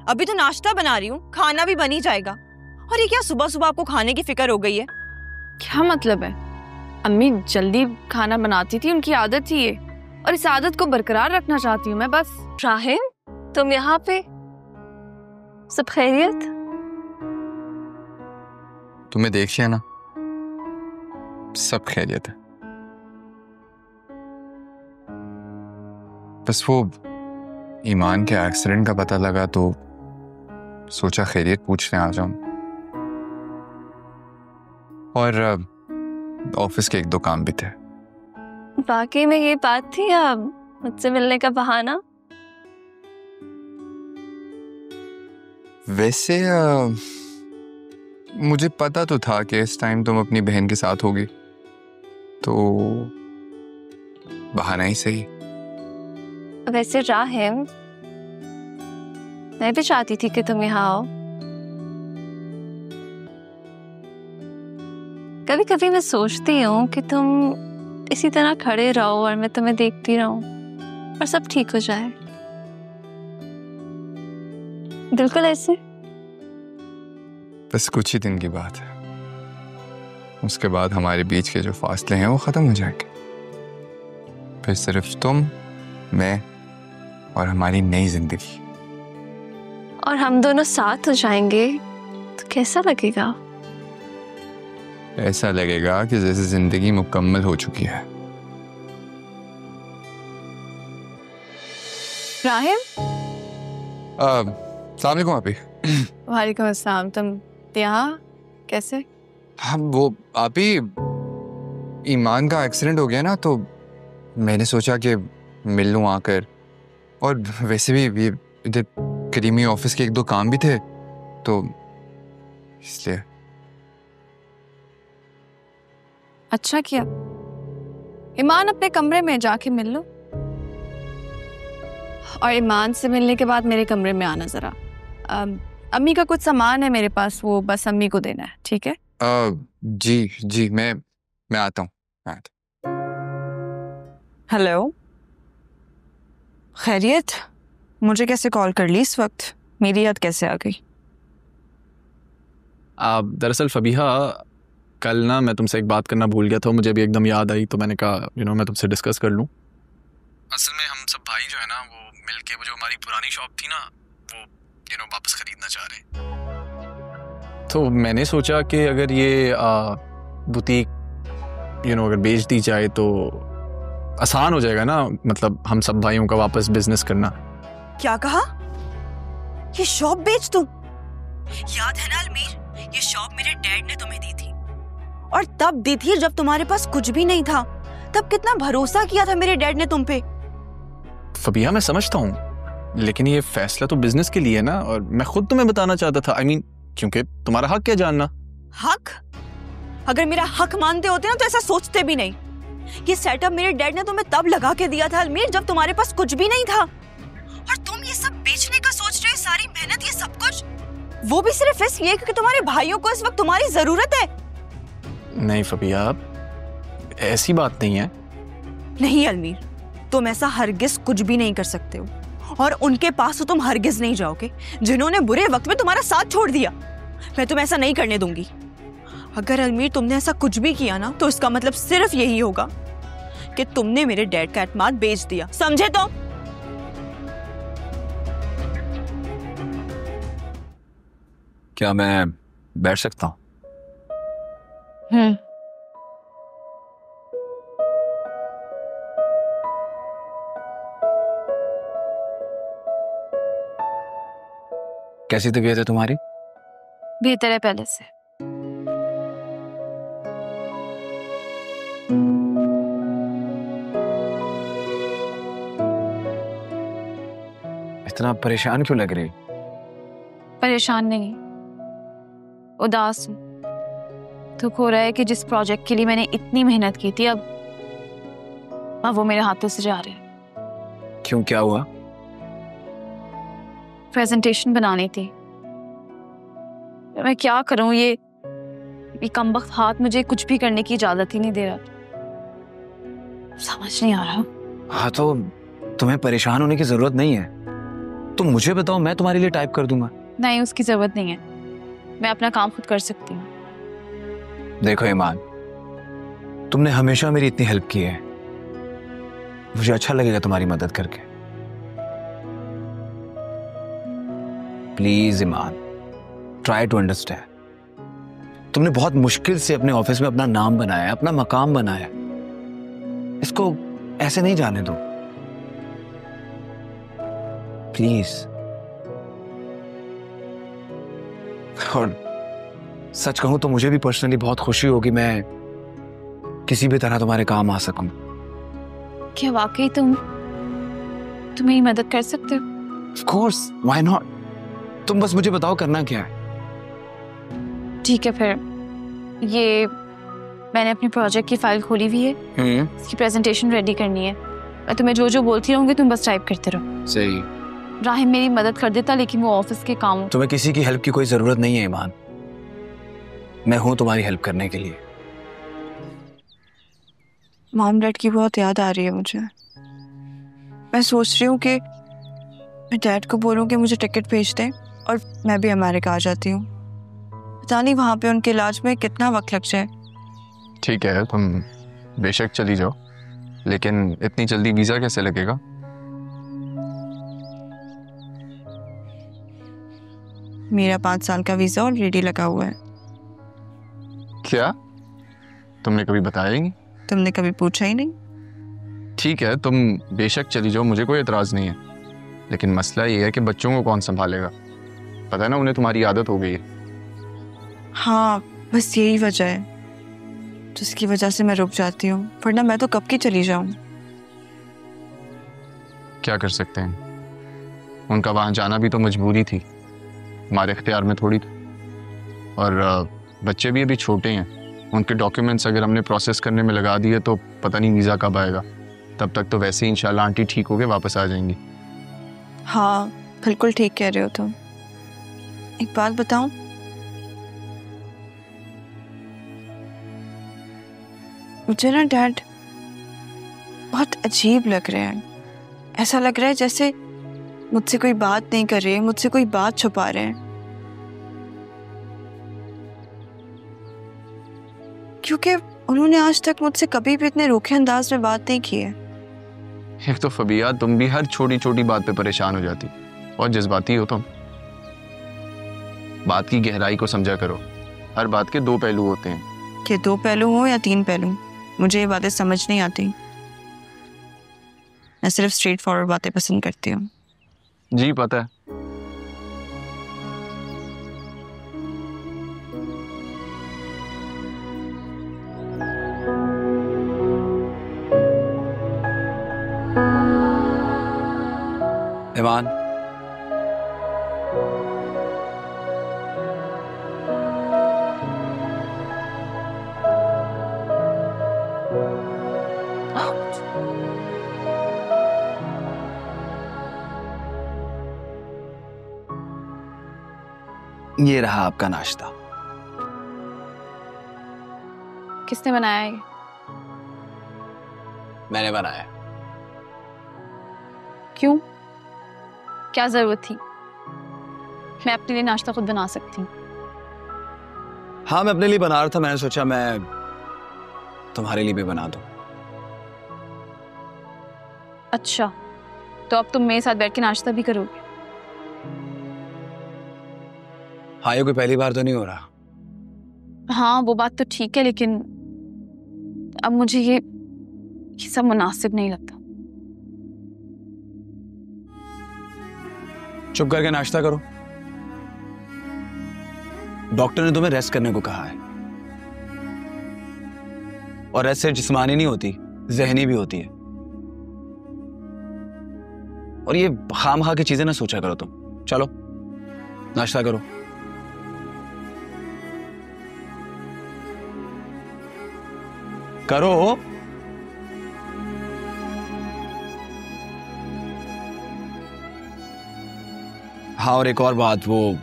अभी तो नाश्ता बना रही हूँ, खाना भी बन ही जाएगा। और ये क्या सुबह सुबह आपको खाने की फिक्र हो गई है? क्या मतलब है? अम्मी जल्दी खाना बनाती थी, उनकी आदत थी ये, और इस आदत को बरकरार रखना चाहती हूँ मैं बस। राहिम, तुम यहाँ पे? सब खैरियत? तुम्हें देखिए ना, सब खैरियत है। बस वो ईमान के एक्सीडेंट का पता लगा तो सोचा खैरियत पूछने आ जाऊं, और ऑफिस के एक दो काम भी थे। वाकई में ये बात थी या मुझसे मिलने का बहाना? वैसे मुझे पता तो था कि इस टाइम तुम अपनी बहन के साथ होगी, तो बहाना ही सही। वैसे राहिम, मैं भी चाहती थी कि तुम यहाँ आओ। कभी कभी मैं सोचती हूँ कि तुम इसी तरह खड़े रहो और मैं तुम्हें देखती रहूं और सब ठीक हो जाए। बिल्कुल ऐसे। बस कुछ ही दिन की बात है, उसके बाद हमारे बीच के जो फासले हैं वो खत्म हो जाएंगे। फिर सिर्फ तुम, मैं और हमारी नई जिंदगी। और हम दोनों साथ हो जाएंगे तो कैसा लगेगा? ऐसा लगेगा कि जैसे जिंदगी मुकम्मल हो चुकी है। राहिम, अस्सलाम वालेकुम आपी। वालेकुम अस्सलाम। तुम यहाँ कैसे? हाँ वो आपी, ईमान का एक्सीडेंट हो गया ना, तो मैंने सोचा कि मिल लूँ आकर, और वैसे भी इधर करीमी ऑफिस के एक दो काम भी थे, तो इसलिए। अच्छा किया। ईमान अपने कमरे में जाके मिल लो, और ईमान से मिलने के बाद मेरे कमरे में आना जरा। अम्मी का कुछ सामान है मेरे पास, वो बस अम्मी को देना है, ठीक है? जी जी, मैं आता हूँ। हेलो, खैरियत? मुझे कैसे कॉल कर ली इस वक्त? मेरी याद कैसे आ गई? दरअसल फबीहा, कल ना मैं तुमसे एक बात करना भूल गया था, मुझे भी एकदम याद आई, तो मैंने कहा मैं तुमसे डिस्कस कर लूँ। असल में हम सब भाई जो है ना, वो मिलके वो जो हमारी पुरानी शॉप थी ना, वो वापस खरीदना चाह रहे हैं। तो मैंने सोचा कि अगर ये बुटीक अगर बेच दी जाए तो आसान हो जाएगा ना, मतलब हम सब भाइयों का वापस बिजनेस करना। क्या कहा? ये शॉप बेच दूं? याद है ना अलमीर, ये शॉप मेरे डैड ने तुम्हें दी थी, और तब दी थी जब तुम्हारे पास कुछ भी नहीं था। तब कितना भरोसा किया था मेरे डैड ने तुम पे। फबीहा, मैं समझता हूँ, लेकिन ये फैसला तो बिजनेस के लिए है ना, और मैं खुद तुम्हें बताना चाहता था। क्योंकि तुम्हारा हक क्या जानना। हक? अगर मेरा हक मानते होते ना तो ऐसा सोचते भी नहीं। ये सेटअप मेरे डैड ने तुम्हें तब लगा के दिया था अलमीर, जब तुम्हारे पास कुछ भी नहीं था, और तुम ये सब बेचने का सोच रहे हो। सारी मेहनत, ये सब कुछ, वो भी सिर्फ इसलिए क्योंकि तुम्हारे भाइयों को इस वक्त तुम्हारी जरूरत है। नहीं फबीहा, ऐसी बात नहीं है। नहीं अलमीर, तुम ऐसा हरगिज कुछ भी नहीं कर सकते हो, और उनके पास तो तुम हरगिज नहीं जाओगे जिन्होंने बुरे वक्त में तुम्हारा साथ छोड़ दिया। मैं तुम्हें ऐसा नहीं करने दूंगी। अगर अलमीर तुमने ऐसा कुछ भी किया ना, तो इसका मतलब सिर्फ यही होगा कि तुमने मेरे डैड का एतमाद बेच दिया, समझे? तो क्या मैं बैठ सकता हूँ? कैसी तबीयत है तुम्हारी? बेहतर है पहले से। इतना परेशान क्यों लग रही? परेशान नहीं, उदास हूँ। दुख हो रहा है कि जिस प्रोजेक्ट के लिए मैंने इतनी मेहनत की थी, अब वो मेरे हाथों से जा रहे हैं। क्यों, क्या हुआ? प्रेजेंटेशन बनानी थी। मैं क्या करूं, ये कमबख्त हाथ मुझे कुछ भी करने की इजाजत ही नहीं दे रहा। समझ नहीं आ रहा। हाँ, तो तुम्हें परेशान होने की जरूरत नहीं है। तो मुझे बताओ, मैं तुम्हारे लिए टाइप कर दूंगा। नहीं, उसकी जरूरत नहीं है, मैं अपना काम खुद कर सकती हूँ। देखो ईमान, तुमने हमेशा मेरी इतनी हेल्प की है, मुझे अच्छा लगेगा तुम्हारी मदद करके। Please Iman, try to understand. तुमने बहुत मुश्किल से अपने ऑफिस में अपना नाम बनाया, अपना मकाम बनाया, इसको ऐसे नहीं जाने दो प्लीज। और सच कहूं तो मुझे भी पर्सनली बहुत खुशी होगी मैं किसी भी तरह तुम्हारे काम आ सकूं। क्या वाकई तुम मेरी मदद कर सकते हो? Of course, why not? तुम बस मुझे बताओ करना क्या है। ठीक है, फिर ये मैंने अपनी प्रोजेक्ट की फाइल खोली हुई है, इसकी प्रेजेंटेशन रेडी करनी है। मैं तुम्हें जो जो बोलती रहूंगी तुम बस टाइप करते रहो। सही। राहिम मेरी मदद कर देता, लेकिन वो ऑफिस के काम। तुम्हें किसी की हेल्प की कोई जरूरत नहीं है ईमान, मैं हूं तुम्हारी हेल्प करने के लिए। मॉम डैड की बहुत याद आ रही है मुझे। मैं सोच रही हूँ कि मैं डैड को बोलूँ कि मुझे टिकट भेज दें और मैं भी अमेरिका आ जाती हूँ। पता नहीं वहाँ पे उनके इलाज में कितना वक्त लग जाए। ठीक है, तुम बेशक चली जाओ, लेकिन इतनी जल्दी वीज़ा कैसे लगेगा? मेरा 5 साल का वीज़ा ऑलरेडी लगा हुआ है। क्या? तुमने कभी बताया ही नहीं? तुमने कभी पूछा ही नहीं। ठीक है, तुम बेशक चली जाओ, मुझे कोई एतराज़ नहीं है, लेकिन मसला ये है कि बच्चों को कौन संभालेगा? पता है ना, उन्हें तुम्हारी आदत हो गई है। हाँ, बस यही वजह है जिसकी वजह से मैं रुक जाती हूँ, वरना मैं तो कब की चली जाऊँ। क्या कर सकते हैं, उनका वहाँ जाना भी तो मजबूरी थी, हमारे इख्तियार में थोड़ी थी। और बच्चे भी अभी छोटे हैं, उनके डॉक्यूमेंट्स अगर हमने प्रोसेस करने में लगा दिए तो पता नहीं वीज़ा कब आएगा। तब तक तो वैसे ही इंशाल्लाह आंटी ठीक होके वापस आ जाएंगी। हाँ, बिल्कुल ठीक कह रहे हो तुम। एक बात बताऊं, मुझे ना डैड बहुत अजीब लग रहे हैं। ऐसा लग रहा है जैसे मुझसे कोई बात नहीं कर रहे हैं, मुझसे कोई बात छुपा रहे हैं। क्योंकि उन्होंने आज तक मुझसे कभी भी इतने रूखे अंदाज में बात नहीं की है। एक तो फबिया, तुम भी हर छोटी छोटी बात पे परेशान हो जाती और जज्बाती हो तुम। बात की गहराई को समझा करो, हर बात के 2 पहलू होते हैं। कि 2 पहलू हो या 3 पहलू, मुझे ये बातें समझ नहीं आती। मैं सिर्फ स्ट्रेट फॉरवर्ड बातें पसंद करती हूँ। जी पता है। ईमान, ये रहा आपका नाश्ता। किसने बनाया है? मैंने बनाया। क्यों? क्या जरूरत थी? मैं अपने लिए नाश्ता खुद बना सकती हूँ। हाँ, मैं अपने लिए बना रहा था, मैंने सोचा मैं तुम्हारे लिए भी बना दूं। अच्छा, तो अब तुम मेरे साथ बैठ के नाश्ता भी करोगे? हाँ, ये कोई पहली बार तो नहीं हो रहा। हाँ, वो बात तो ठीक है, लेकिन अब मुझे ये सब मुनासिब नहीं लगता। चुप करके नाश्ता करो। डॉक्टर ने तुम्हें रेस्ट करने को कहा है, और रेस्ट सिर्फ जिस्मानी नहीं होती, ज़हनी भी होती है। और ये खामखा की चीजें ना सोचा करो तुम। चलो नाश्ता करो। करो। हाँ, और एक और बात, वो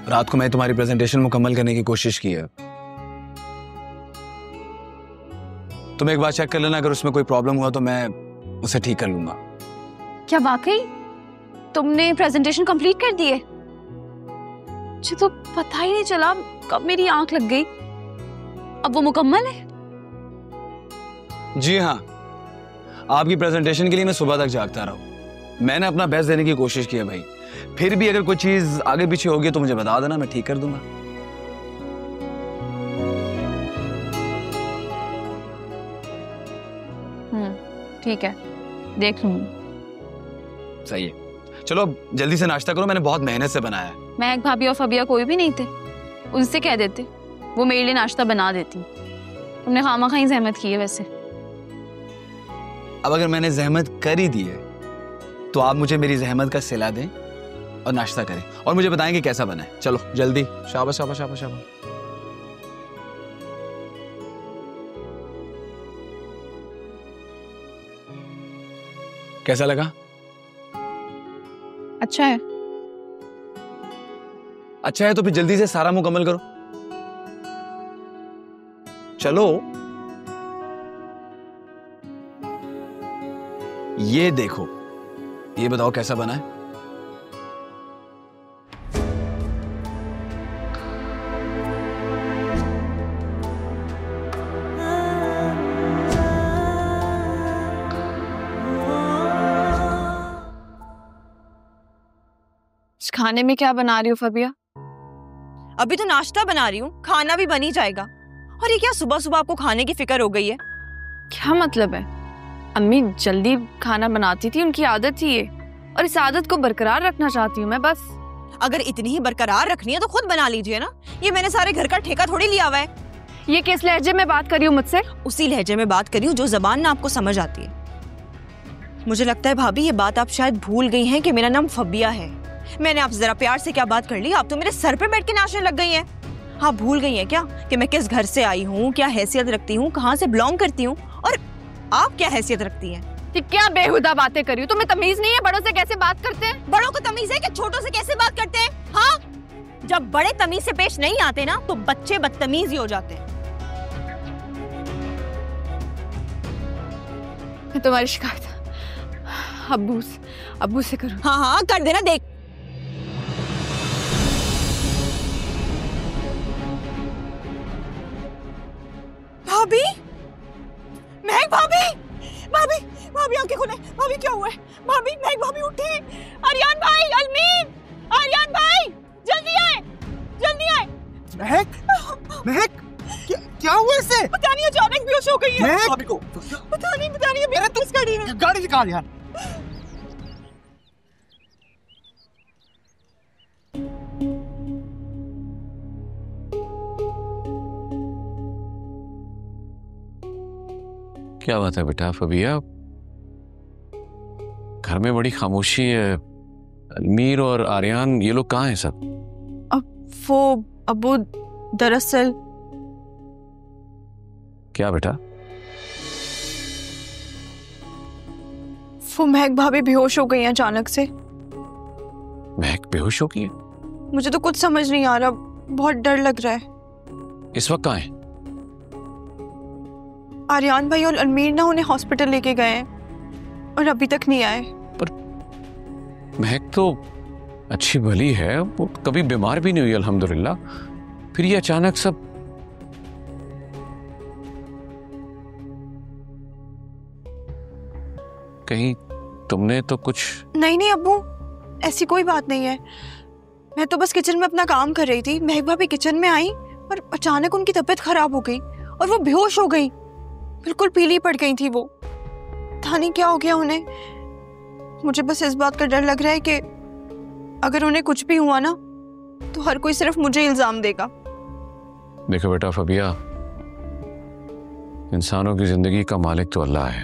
रात को मैं तुम्हारी प्रेजेंटेशन मुकम्मल करने की कोशिश की है। तुम एक बार चेक कर लेना, अगर उसमें कोई प्रॉब्लम हुआ तो मैं उसे ठीक कर लूंगा। क्या वाकई? तुमने प्रेजेंटेशन कंप्लीट कर दी है? मुझे तो पता ही नहीं चला कब मेरी आंख लग गई। अब वो मुकम्मल है? जी हाँ, आपकी प्रेजेंटेशन के लिए मैं सुबह तक जागता रहा हूँ। मैंने अपना बेस्ट देने की कोशिश की है भाई। फिर भी अगर कोई चीज आगे पीछे होगी तो मुझे बता देना, मैं ठीक कर दूंगा। ठीक है, देख लूंगी। सही है, चलो जल्दी से नाश्ता करो, मैंने बहुत मेहनत से बनाया है। महक भाभी और फबिया कोई भी नहीं थे, उनसे कह देते, वो मेरे लिए नाश्ता बना देती। तुमने खामा खाई जहमत की है वैसे। अब अगर मैंने जहमत कर ही दी है तो आप मुझे मेरी जहमत का सिला दें और नाश्ता करें और मुझे बताएं कि कैसा बना है। चलो जल्दी, शाबाश शाबाश शाबाश शाबाश। कैसा लगा? अच्छा है। अच्छा है तो फिर जल्दी से सारा मुकम्मल करो। चलो, ये देखो, ये बताओ कैसा बना है? इस खाने में क्या बना रही हो फबिया? अभी तो नाश्ता बना रही हूँ, खाना भी बन ही जाएगा। और ये क्या सुबह सुबह आपको खाने की फिक्र हो गई है? क्या मतलब है? अम्मी जल्दी खाना बनाती थी, उनकी आदत थी ये, और इस आदत को बरकरार रखना चाहती हूँ मैं बस। अगर इतनी ही बरकरार रखनी है तो खुद बना लीजिए ना, ये मैंने सारे घर का ठेका थोड़ी लिया हुआ है। ये किस लहजे में बात करी हो मुझसे? उसी लहजे में बात करी हूँ जो जबान ना आपको समझ आती है। मुझे लगता है भाभी ये बात आप शायद भूल गई हैं कि मेरा नाम फबिया है। मैंने आपसे जरा प्यार से क्या बात कर ली, आप तो मेरे सर पे बैठ के नाचने लग गई हैं। आप भूल गई हैं क्या कि मैं किस घर से आई हूँ, क्या हैसियत रखती हूँ, कहाँ से बिलोंग करती हूँ, और आप क्या हैसियत रखती हैं? क्या बेहुदा बातें करी हो? तुम्हें तमीज नहीं है बड़ों से कैसे बात करते हैं? बड़ों को तमीज है कि छोटों से कैसे बात करते हैं? हाँ, जब बड़े तमीज से पेश नहीं आते ना तो बच्चे बदतमीज ही हो जाते हैं। तुम्हारी शिकायत अब्बू से करूँ? हाँ हाँ कर देना। देख भाभी, महक भाभी, भाभी भाभी आंखें खोले। भाभी क्या हुआ है? भाभी, महक भाभी उठी। आर्यन भाई, अलमीन, आर्यन भाई जल्दी आए, जल्दी आए। महक क्या हुआ इससे? पता नहीं, अचानक बेहोश हो गई है। भाभी को पता नहीं मेरा तो गाड़ी है। गाड़ी निकाल यार। क्या बात है बेटा फबिया, घर में बड़ी खामोशी है। अलमीर और आर्यन ये लोग कहाँ हैं सब? वो अब्बू दरअसल। क्या बेटा? वो महक भाभी बेहोश हो गई हैं अचानक से। महक बेहोश हो गई है? मुझे तो कुछ समझ नहीं आ रहा, बहुत डर लग रहा है। इस वक्त कहाँ है? आर्यन भाई और अलमीर ना उन्हें हॉस्पिटल लेके गए हैं और अभी तक नहीं आए। पर महक तो अच्छी भली है, वो कभी बीमार भी नहीं हुई अल्हम्दुलिल्लाह, फिर ये अचानक सब। कहीं तुमने तो कुछ? नहीं अब्बू, ऐसी कोई बात नहीं है। मैं तो बस किचन में अपना काम कर रही थी। महक भाभी किचन में आई और अचानक उनकी तबीयत खराब हो गई और वो बेहोश हो गई, बिल्कुल पीली पड़ गई थी। वो पता नहीं क्या हो गया उन्हें। मुझे बस इस बात का डर लग रहा है कि अगर उन्हें कुछ भी हुआ ना तो हर कोई सिर्फ मुझे इल्जाम देगा। देखो बेटा फबिया, इंसानों की जिंदगी का मालिक तो अल्लाह है,